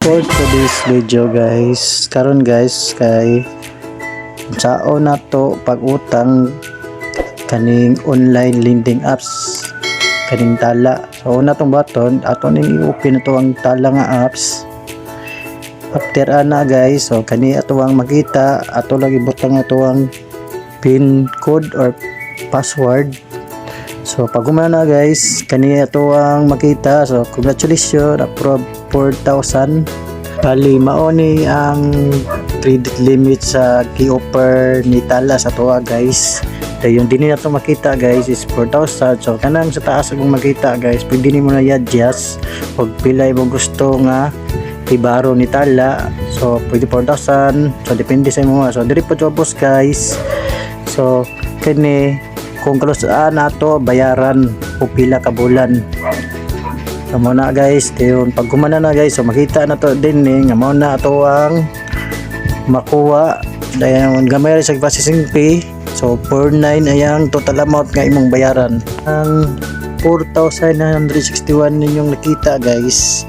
For today's video guys, karon guys kay sao na to pag-utang kaning online lending apps kaning tala. So una tong button ato ning i-open na to ang tala nga apps. After ana guys, so kani ato ang makita, ato lagi butang ato ang pin code or password. So pag humana guys, kani ato ang makita. So congratulations, approve 4,000. Bali mao ni ang credit limit sa gi-offer ni Tala sa tuwa guys. Dayon din na to makita guys is 4,000. So kanang sa taas kung makita guys, pwede nimo na i-adjust pag pila mo gusto nga ibaro ni Tala. So pwede 4,000. So depende sa imo. So diri po boss guys. So kani kung kalusaan nato bayaran o pila ka bulan. So muna guys, dayon pag gumana na guys, so makita na to din nga mao na ato ang makuha dayon gamay sa processing fee. So 49 ayang total amount nga imong bayaran. Ang 4,961 ninyong nakita guys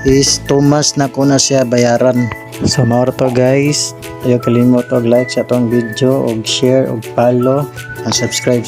is 2 months na ko na siya bayaran. So mao to guys, ayaw kalimot og like sa atong video og share og follow and subscribe.